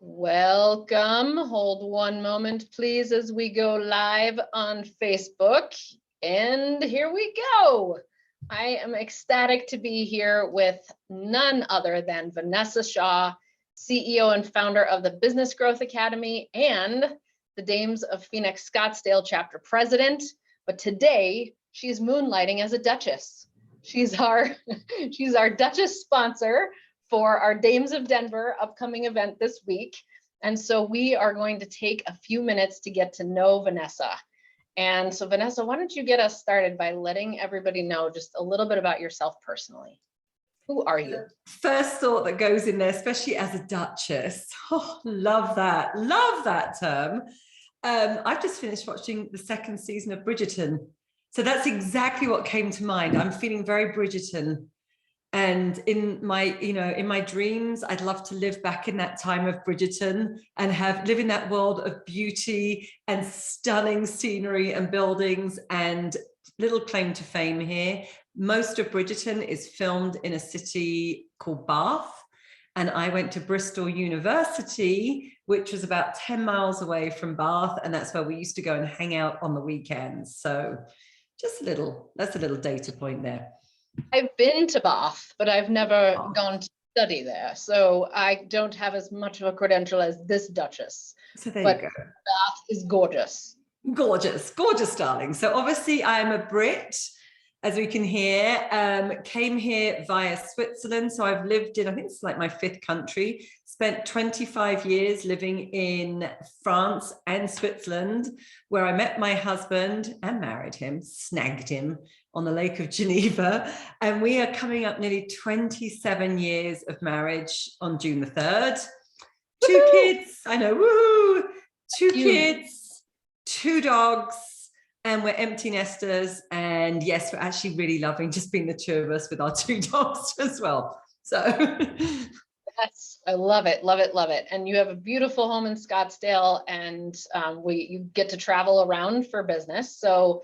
Welcome. Hold one moment, please, as we go live on Facebook. And here we go. I am ecstatic to be here with none other than Vanessa Shaw, CEO and founder of the Business Growth Academy and the Dames of Phoenix Scottsdale chapter president. But today she's moonlighting as a Duchess. She's our Duchess sponsor for our Dames of Denver upcoming event this week. And so we are going to take a few minutes to get to know Vanessa. And so Vanessa, why don't you get us started by letting everybody know just a little bit about yourself personally? Who are you? First thought that goes in there, especially as a Duchess. Oh, love that term. I've just finished watching the second season of Bridgerton. So that's exactly what came to mind. I'm feeling very Bridgerton. And in my dreams, I'd love to live back in that time of Bridgerton and live in that world of beauty and stunning scenery and buildings. And little claim to fame here, most of Bridgerton is filmed in a city called Bath. And I went to Bristol University, which was about 10 miles away from Bath. And that's where we used to go and hang out on the weekends. So that's a little data point there. I've been to Bath, but I've never gone to study there. So I don't have as much of a credential as this Duchess. So there you go. Bath is gorgeous. Gorgeous, darling. So obviously I'm a Brit, as we can hear, came here via Switzerland. So I've lived in, I think it's like my 5th country, spent 25 years living in France and Switzerland, where I met my husband and married him, snagged him on the Lake of Geneva. And we are coming up nearly 27 years of marriage on June the 3rd. Woo-hoo! 2 kids, I know, woo! 2 kids, 2 dogs, and we're empty nesters. And yes, we're actually really loving just being the 2 of us with our 2 dogs as well. So yes, I love it, love it, love it. And you have a beautiful home in Scottsdale, and you get to travel around for business. So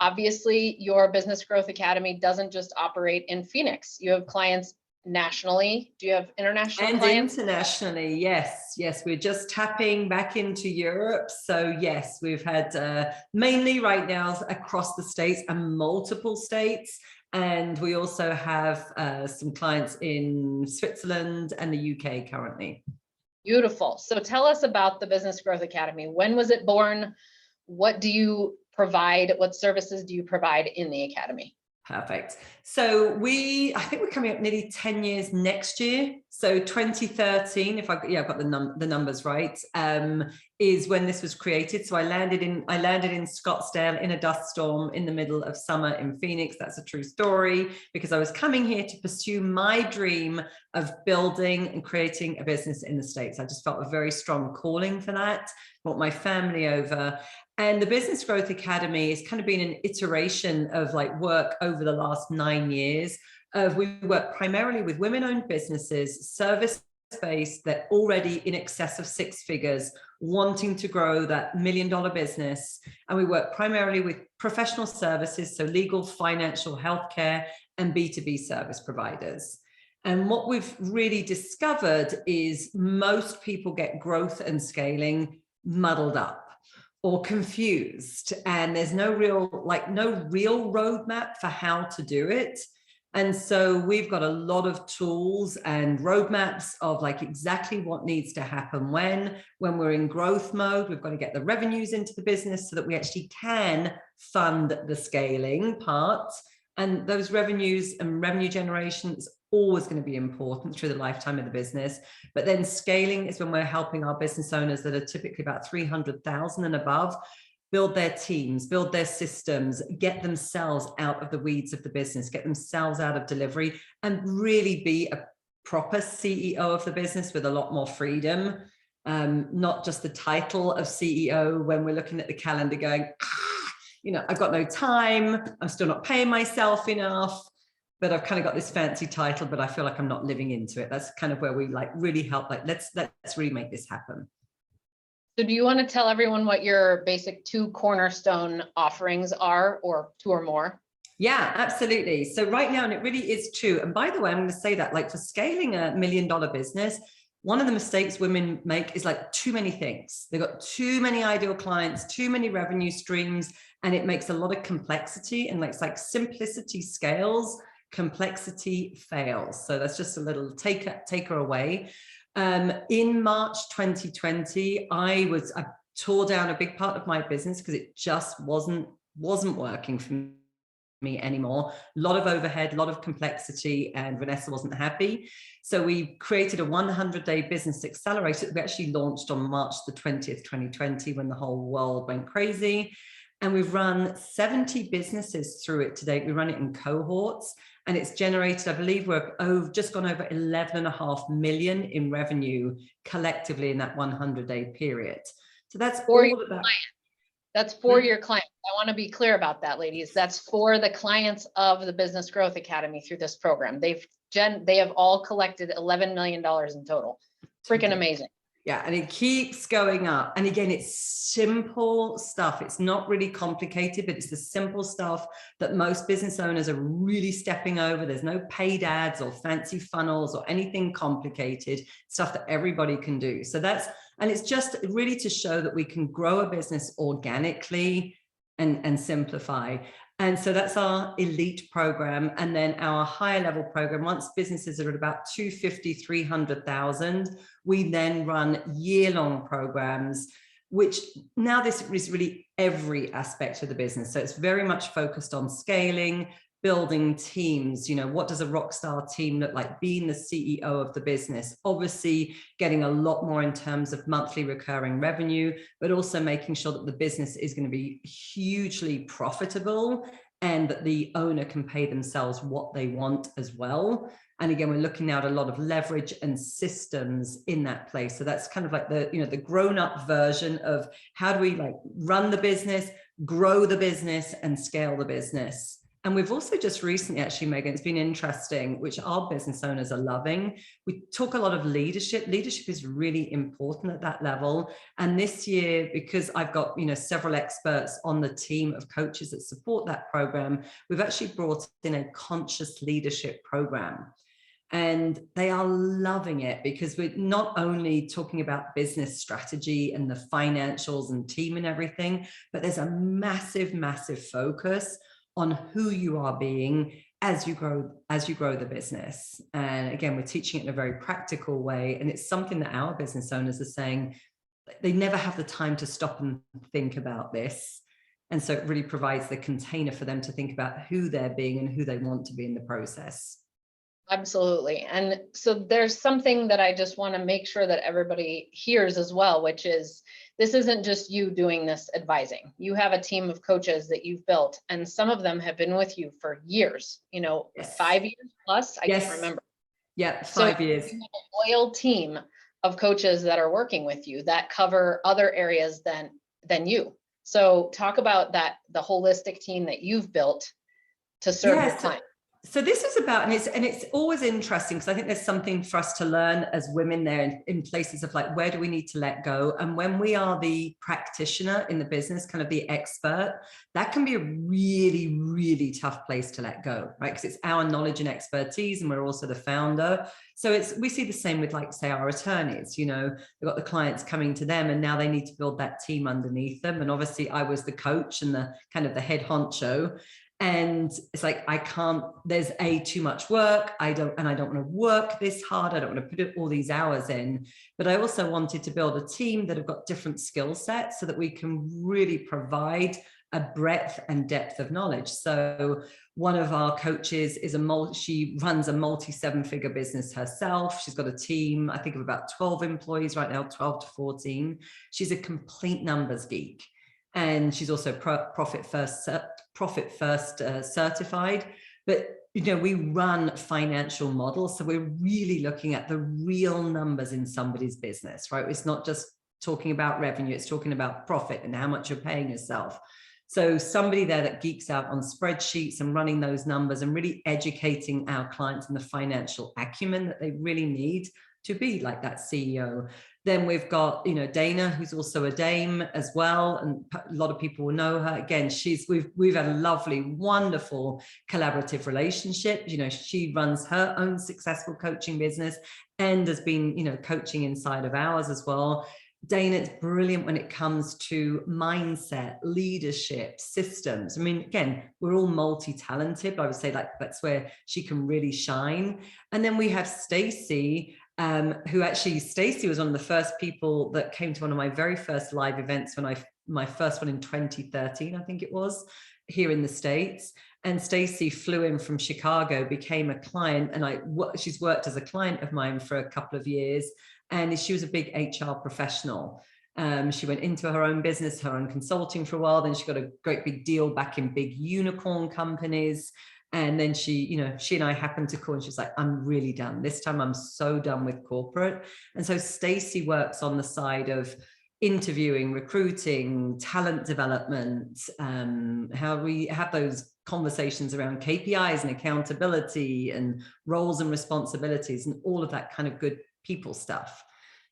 obviously your Business Growth Academy doesn't just operate in Phoenix. You have clients nationally. Do you have international clients? Internationally, yes. We're just tapping back into Europe. So yes, we've had mainly right now across the states and multiple states. And we also have some clients in Switzerland and the UK currently. Beautiful. So tell us about the Business Growth Academy. When was it born? What do you provide? What services do you provide in the Academy? Perfect. So I think we're coming up nearly 10 years next year. So 2013, I've got the numbers right, is when this was created. So I landed in Scottsdale in a dust storm in the middle of summer in Phoenix. That's a true story, because I was coming here to pursue my dream of building and creating a business in the States. I just felt a very strong calling for that, brought my family over. And the Business Growth Academy has kind of been an iteration of work over the last 9 years. We work primarily with women-owned businesses, service-based, that already in excess of 6 figures, wanting to grow that $1 million business. And we work primarily with professional services, so legal, financial, healthcare, and B2B service providers. And what we've really discovered is most people get growth and scaling muddled up or confused, and there's no real roadmap for how to do it. And so we've got a lot of tools and roadmaps of exactly what needs to happen when we're in growth mode. We've got to get the revenues into the business so that we actually can fund the scaling part. And those revenues and revenue generation is always going to be important through the lifetime of the business. But then scaling is when we're helping our business owners that are typically about 300,000 and above build their teams, build their systems, get themselves out of the weeds of the business, get themselves out of delivery, and really be a proper CEO of the business with a lot more freedom. Not just the title of CEO when we're looking at the calendar going, I've got no time, I'm still not paying myself enough, but I've kind of got this fancy title, but I feel like I'm not living into it. That's kind of where we really help, let's really make this happen. So do you want to tell everyone what your basic 2 cornerstone offerings are, or 2 or more? Yeah, absolutely. So right now, and it really is 2. And by the way, I'm going to say that for scaling a $1 million business, one of the mistakes women make is like too many things. They've got too many ideal clients, too many revenue streams, and it makes a lot of complexity. And it's like simplicity scales, complexity fails. So that's just a little taker away. In March 2020, I tore down a big part of my business because it just wasn't working for me anymore. A lot of overhead, a lot of complexity, and Vanessa wasn't happy. So we created a 100-day business accelerator. We actually launched on March the 20th, 2020, when the whole world went crazy. And we've run 70 businesses through it to date. We run it in cohorts, and it's generated, I believe we're just gone over 11.5 million in revenue collectively in that 100-day period. So that's all about. That's for your clients. I want to be clear about that, ladies. That's for the clients of the Business Growth Academy through this program. They have all collected $11 million in total. Freaking amazing. Yeah, and it keeps going up. And again, it's simple stuff. It's not really complicated, but it's the simple stuff that most business owners are really stepping over. There's no paid ads or fancy funnels or anything complicated, stuff that everybody can do. So and it's just really to show that we can grow a business organically and simplify. And so that's our elite program. And then our higher level program, once businesses are at about 250, 300,000, we then run year-long programs, which now this is really every aspect of the business. So it's very much focused on scaling, building teams. What does a rock star team look like? Being the CEO of the business, obviously getting a lot more in terms of monthly recurring revenue, but also making sure that the business is going to be hugely profitable and that the owner can pay themselves what they want as well. And again, we're looking now at a lot of leverage and systems in that place. So that's kind of like the grown-up version of how do we run the business, grow the business, and scale the business. And we've also just recently, actually, Megan, it's been interesting, which our business owners are loving. We talk a lot of leadership. Leadership is really important at that level. And this year, because I've got, several experts on the team of coaches that support that program, we've actually brought in a conscious leadership program. And they are loving it because we're not only talking about business strategy and the financials and team and everything, but there's a massive, massive focus on who you are being as you grow the business. And again, we're teaching it in a very practical way. And it's something that our business owners are saying they never have the time to stop and think about this. And so it really provides the container for them to think about who they're being and who they want to be in the process. Absolutely. And so there's something that I just want to make sure that everybody hears as well, which is this isn't just you doing this advising. You have a team of coaches that you've built, and some of them have been with you for years, Yes. 5 years plus. I can't remember. Yeah, 5 years. You have a loyal team of coaches that are working with you that cover other areas than you. So talk about that, the holistic team that you've built to serve your clients. So this is about, and it's always interesting because I think there's something for us to learn as women there in places of where do we need to let go? And when we are the practitioner in the business, kind of the expert, that can be a really, really tough place to let go, right? Because it's our knowledge and expertise, and we're also the founder. So we see the same with say our attorneys, they've got the clients coming to them and now they need to build that team underneath them. And obviously I was the coach and the kind of the head honcho. And it's there's too much work. I don't want to work this hard. I don't want to put all these hours in, but I also wanted to build a team that have got different skill sets so that we can really provide a breadth and depth of knowledge. So one of our coaches she runs a multi-7-figure business herself. She's got a team, I think of about 12 employees right now, 12 to 14. She's a complete numbers geek. And she's also Profit First certified. But we run financial models, so we're really looking at the real numbers in somebody's business, right? It's not just talking about revenue; it's talking about profit and how much you're paying yourself. So somebody there that geeks out on spreadsheets and running those numbers and really educating our clients in the financial acumen that they really need to be like that CEO. Then we've got, you know, Dana, who's also a dame as well, and a lot of people will know her. Again, we've had a lovely, wonderful collaborative relationship. You know, she runs her own successful coaching business and has been, you know, coaching inside of ours as well. Dana's brilliant when it comes to mindset, leadership, systems. I mean, again, we're all multi-talented, but I would say like that's where she can really shine. And then we have Stacey, who actually, Stacey was one of the first people that came to one of my very first live events when my first one in 2013, I think it was, here in the States. And Stacey flew in from Chicago, became a client, and she's worked as a client of mine for a couple of years. And she was a big HR professional. She went into her own business, her own consulting for a while. Then she got a great big deal back in big unicorn companies. And then she and I happened to call, and she's like, I'm really done. This time I'm so done with corporate. And so Stacey works on the side of interviewing, recruiting, talent development, how we have those conversations around KPIs and accountability and roles and responsibilities and all of that kind of good people stuff.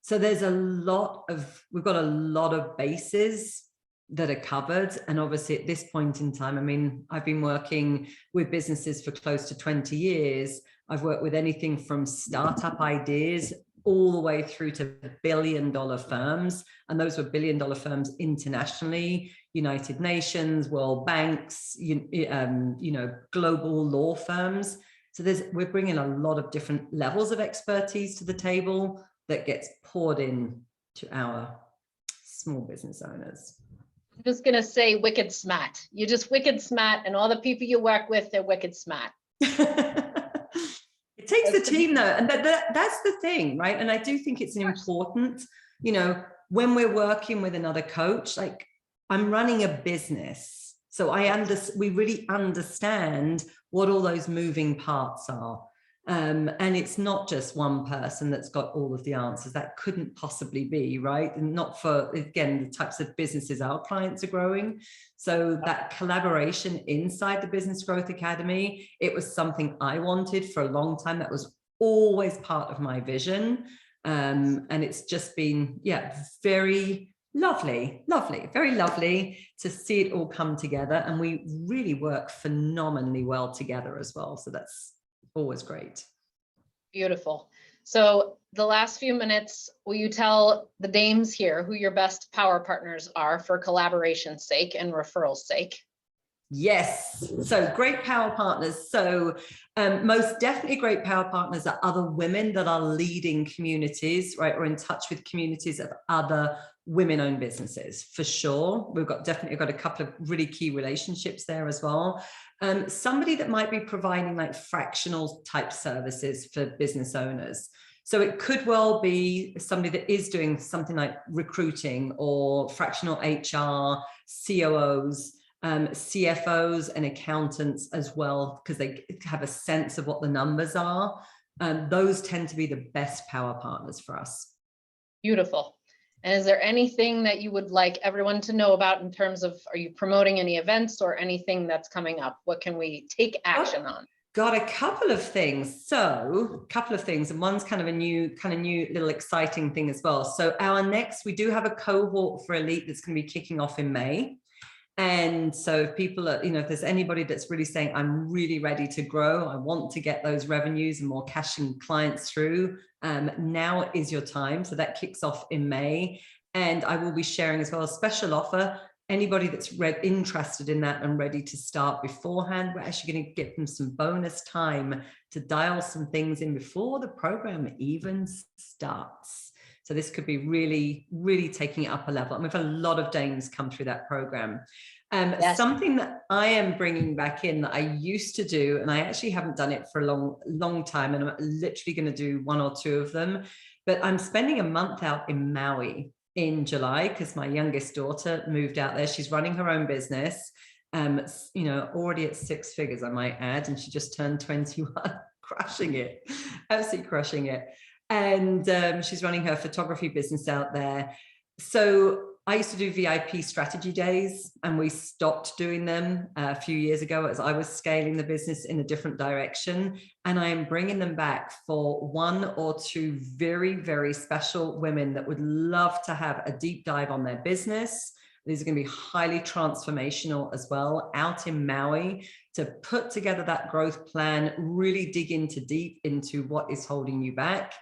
So we've got a lot of bases that are covered. And obviously at this point in time, I mean, I've been working with businesses for close to 20 years. I've worked with anything from startup ideas all the way through to billion-dollar firms. And those were billion-dollar firms internationally, United Nations, World Banks, global law firms. So we're bringing a lot of different levels of expertise to the table that gets poured in to our small business owners. I'm just going to say wicked smart. You're just wicked smart, and all the people you work with, they're wicked smart. It takes a team though. And that's the thing, right? And I do think it's an important, when we're working with another coach, like I'm running a business. So we really understand what all those moving parts are. And it's not just one person that's got all of the answers. That couldn't possibly be, right? And not for, again, the types of businesses our clients are growing. So that collaboration inside the Business Growth Academy, it was something I wanted for a long time. That was always part of my vision. And it's just been, very lovely, very lovely to see it all come together. And we really work phenomenally well together as well. So that's always great. Beautiful. So the last few minutes, will you tell the dames here who your best power partners are for collaboration's sake and referral's sake? Yes. So great power partners. So most definitely great power partners are other women that are leading communities, right? Or in touch with communities of other women-owned businesses, for sure. We've definitely got a couple of really key relationships there as well. Somebody that might be providing like fractional type services for business owners. So it could well be somebody that is doing something like recruiting or fractional HR, COOs, CFOs and accountants as well, because they have a sense of what the numbers are. Those tend to be the best power partners for us. Beautiful. And is there anything that you would like everyone to know about in terms of, are you promoting any events or anything that's coming up? What can we take action on? Got a couple of things. So a couple of things, and one's kind of a new little exciting thing as well. So we do have a cohort for Elite that's going to be kicking off in May. And so if people are, if there's anybody that's really saying, I'm really ready to grow, I want to get those revenues and more cash and clients through, now is your time. So that kicks off in May. And I will be sharing as well a special offer. Anybody that's interested in that and ready to start beforehand, we're actually going to give them some bonus time to dial some things in before the program even starts. So this could be really, really taking it up a level. And we've had a lot of dames come through that program. Yes. Something that I am bringing back in that I used to do, and I actually haven't done it for a long time, and I'm literally going to do one or two of them, but I'm spending a month out in Maui in July because my youngest daughter moved out there. She's running her own business, already at 6 figures, I might add, and she just turned 21, crushing it, absolutely crushing it. And she's running her photography business out there. So I used to do VIP strategy days, and we stopped doing them a few years ago as I was scaling the business in a different direction. And I am bringing them back for 1 or 2 very, very special women that would love to have a deep dive on their business. These are going to be highly transformational as well, out in Maui, to put together that growth plan, really dig deep into what is holding you back.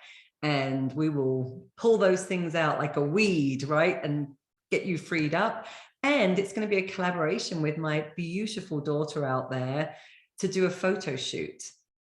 And we will pull those things out like a weed, right? And get you freed up. And it's going to be a collaboration with my beautiful daughter out there to do a photo shoot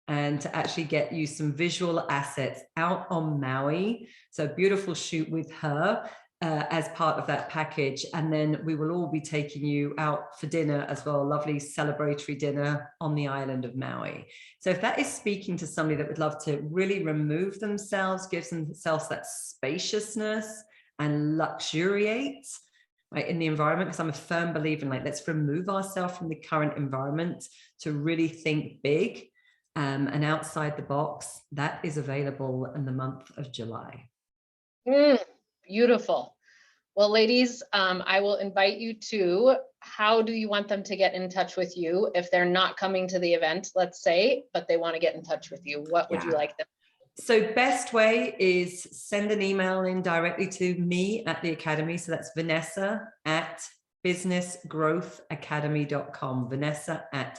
and to actually get you some visual assets out on Maui. So beautiful shoot with her as part of that package. And then we will all be taking you out for dinner as well, a lovely celebratory dinner on the island of Maui. So if that is speaking to somebody that would love to really remove themselves, give themselves that spaciousness and luxuriate, right, in the environment, because I'm a firm believer in, like, let's remove ourselves from the current environment to really think big and outside the box. That is available in the month of July. Beautiful. Well, ladies, I will invite you to, how do you want them to get in touch with you if they're not coming to the event, let's say, but they want to get in touch with you? What would you like them? So best way is send an email in directly to me at the Academy. So that's Vanessa at businessgrowthacademy.com. Vanessa at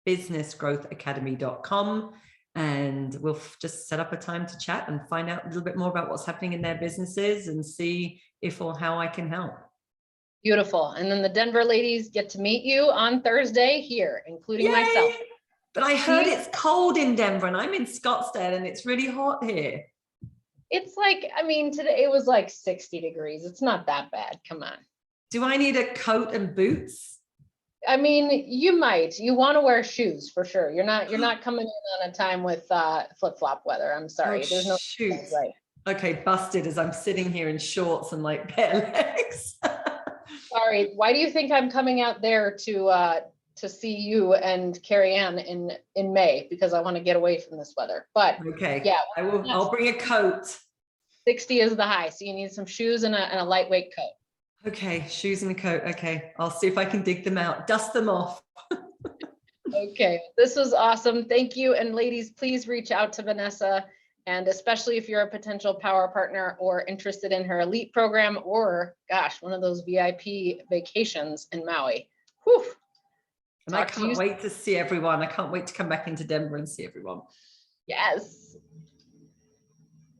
businessgrowthacademy.com. And we'll just set up a time to chat and find out a little bit more about what's happening in their businesses and see if or how I can help. Beautiful. And then the Denver ladies get to meet you on Thursday here, including myself. But I heard it's cold in Denver and I'm in Scottsdale and it's really hot here. It's like, I mean, today it was like 60 degrees. It's not that bad. Come on. Do I need a coat and boots? I mean, you might. You want to wear shoes for sure. You're not coming in on a time with flip-flop weather. I'm sorry. Oh, there's no shoot. Right. Okay, busted as I'm sitting here in shorts and like bare legs. Sorry. Why do you think I'm coming out there to see you and Carrie Ann in May? Because I want to get away from this weather. But okay, yeah, I'll bring a coat. 60 is the high, so you need some shoes and a lightweight coat. Okay, shoes and a coat. Okay, I'll see if I can dig them out, dust them off. Okay, this was awesome. Thank you. And ladies, please reach out to Vanessa. And especially if you're a potential power partner or interested in her elite program, or gosh, one of those VIP vacations in Maui. Whew. And I can't wait to see everyone. I can't wait to come back into Denver and see everyone. Yes.